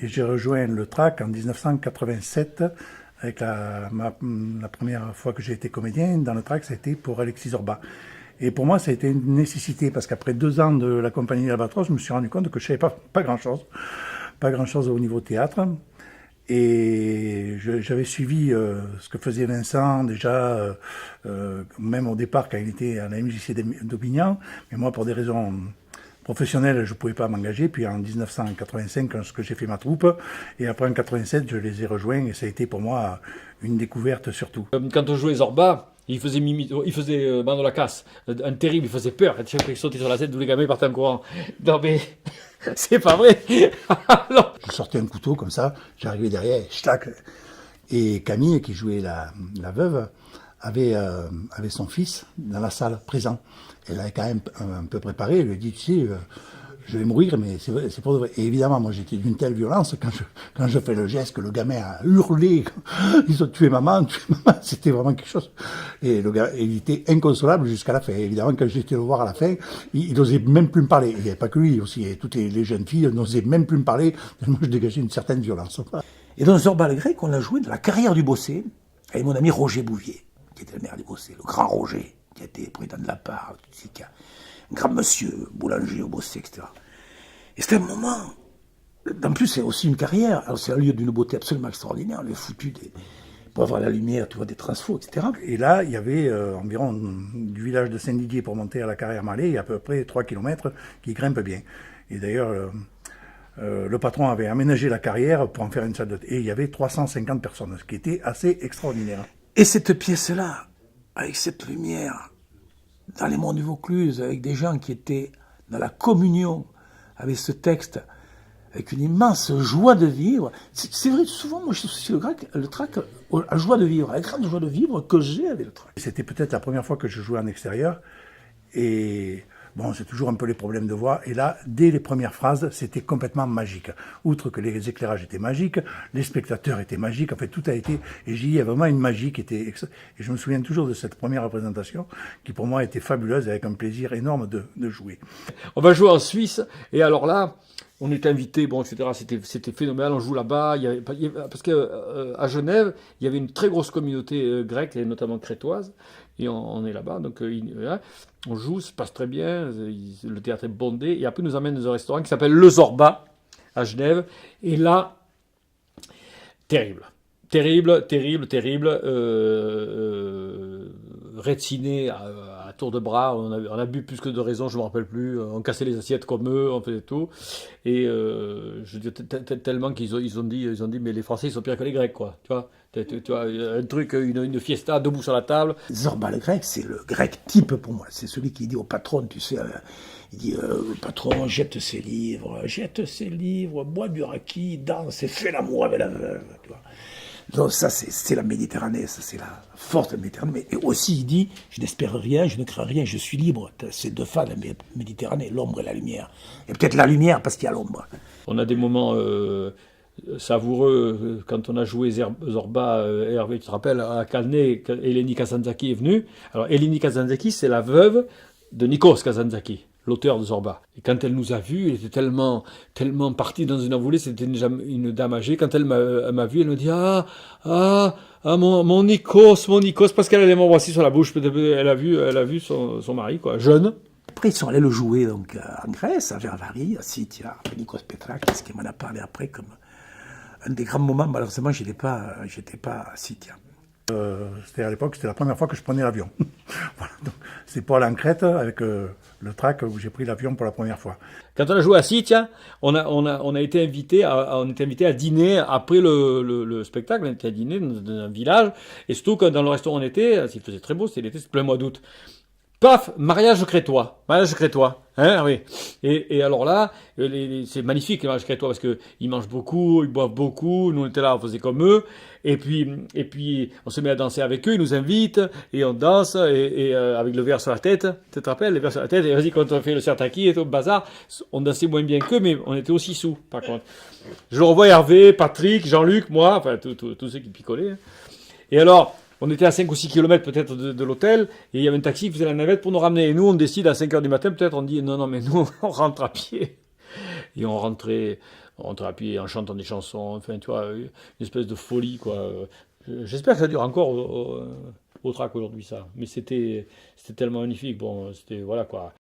Et j'ai rejoint le TRAC en 1987, avec la première fois que j'ai été comédien dans le TRAC, ça a été pour Alexis Zorba. Et pour moi, ça a été une nécessité, parce qu'après 2 ans de la compagnie Albatros, je me suis rendu compte que je savais pas grand-chose au niveau théâtre. Et j'avais suivi ce que faisait Vincent déjà, même au départ quand il était à la MJC d'Aubignan, mais moi pour des raisons professionnelles je ne pouvais pas m'engager. Puis en 1985, lorsque j'ai fait ma troupe, et après en 87 je les ai rejoints, et ça a été pour moi une découverte surtout. Quand on jouait Zorba, il faisait Mano la casse, un terrible, il faisait peur. Chaque fois qu'il sautait sur la scène, tous les gamins partaient en courant. Non mais, c'est pas vrai. Je sortais un couteau comme ça, j'arrivais derrière, schlac. Et Camille, qui jouait la veuve, avait son fils dans la salle, présent. Elle avait quand même un peu préparé, elle lui a dit, tu sais, je vais mourir, mais c'est pour de vrai. Et évidemment, moi j'étais d'une telle violence, quand je fais le geste, que le gamin a hurlé, ils ont tué maman, c'était vraiment quelque chose. Et le gars, il était inconsolable jusqu'à la fin. Et évidemment, quand j'étais le voir à la fin, il n'osait même plus me parler. Il n'y avait pas que lui aussi, et toutes les jeunes filles n'osaient même plus me parler, tellement je dégageais une certaine violence. Et dans Zorba le Grec, on a joué dans la carrière du Bossé, avec mon ami Roger Bouvier, qui était le maire du Bossé, le grand Roger, qui était président de la part, un grand monsieur, boulanger au Bossé, etc. Et c'était un moment, en plus c'est aussi une carrière, alors c'est un lieu d'une beauté absolument extraordinaire, le foutu pour avoir la lumière, tu vois, des transfos, etc. Et là, il y avait environ du village de Saint-Didier pour monter à la carrière Malais, il y a à peu près 3 km qui grimpent bien. Et d'ailleurs, le patron avait aménagé la carrière pour en faire une salle de... Et il y avait 350 personnes, ce qui était assez extraordinaire. Et cette pièce-là, avec cette lumière, dans les monts du Vaucluse, avec des gens qui étaient dans la communion avec ce texte, avec une immense joie de vivre. C'est vrai, souvent, moi, je suis le TRAC, la joie de vivre, la grande joie de vivre que j'ai avec le TRAC. C'était peut-être la première fois que je jouais en extérieur, et bon, c'est toujours un peu les problèmes de voix, et là, dès les premières phrases, c'était complètement magique. Outre que les éclairages étaient magiques, les spectateurs étaient magiques, en fait, tout a été, et j'y ai vraiment une magie qui était, et je me souviens toujours de cette première représentation, qui pour moi était fabuleuse, avec un plaisir énorme de jouer. On va jouer en Suisse, et alors là, on est invité, bon, etc. C'était phénoménal. On joue là-bas. Parce que à Genève, il y avait une très grosse communauté grecque, et notamment crétoise, et on est là-bas. Donc on joue, ça se passe très bien. Le théâtre est bondé. Et après, ils nous amène dans un restaurant qui s'appelle Le Zorba à Genève. Et là, terrible. Terrible. Rétiné à tour de bras, on a bu plus que de raison, je ne me rappelle plus, on cassait les assiettes comme eux, on faisait tout, et je dis tellement qu'ils ont dit, mais les Français ils sont pires que les Grecs, quoi, tu vois, un truc, une fiesta debout sur la table. Zorba le Grec, c'est le Grec type pour moi, c'est celui qui dit au patron, tu sais, il dit, le patron jette ses livres, bois du raki, danse et fait l'amour avec la veuve, tu vois. Donc ça, c'est la Méditerranée, ça c'est la force de la Méditerranée. Et aussi, il dit, je n'espère rien, je ne crains rien, je suis libre. C'est deux phases, la Méditerranée, l'ombre et la lumière. Et peut-être la lumière parce qu'il y a l'ombre. On a des moments savoureux quand on a joué Zorba, Hervé, tu te rappelles, à Calais, Eleni Kazantzakis est venue. Alors Eleni Kazantzakis, c'est la veuve de Nikos Kazantzakis, l'auteur de Zorba. Et quand elle nous a vus, elle était tellement partie dans une envolée, c'était une dame âgée. Quand elle m'a vu, elle me dit mon Nikos, parce qu'elle allait m'embrasser sur la bouche. Elle a vu son mari, quoi, jeune. Après, ils sont allés le jouer donc, en Grèce, à Vervari, à Sitia, à Nikos Petrakis, qui m'en a parlé après comme un des grands moments. Malheureusement, j'étais pas à Sitia. C'était à l'époque, c'était la première fois que je prenais l'avion. Voilà, c'est pour aller en Crète avec le TRAC où j'ai pris l'avion pour la première fois. Quand on a joué à Sitia, on a été invité à dîner après le spectacle. On était à dîner dans un village, et surtout quand dans le restaurant on était, il faisait très beau, c'était l'été, c'était plein mois d'août. Paf, mariage crétois, hein, oui. Et alors là, c'est magnifique les mariages crétois parce que ils mangent beaucoup, ils boivent beaucoup. Nous on était là, on faisait comme eux. Et puis on se met à danser avec eux, ils nous invitent et on danse et avec le verre sur la tête. Tu te rappelles, le verre sur la tête. Et vas-y, quand on fait le sertaki et tout le bazar, on dansait moins bien qu'eux, mais on était aussi sous. Par contre, je le revois Hervé, Patrick, Jean-Luc, moi, enfin tous ceux qui picolaient. Et alors. On était à 5 ou 6 km peut-être de l'hôtel, et il y avait un taxi qui faisait la navette pour nous ramener. Et nous, on décide à 5 h du matin, peut-être, on dit non, mais nous, on rentre à pied. Et on rentrait on thérapie en chantant des chansons, enfin, tu vois, une espèce de folie, quoi. J'espère que ça dure encore au track aujourd'hui, ça. Mais c'était tellement magnifique. Bon, c'était, voilà, quoi.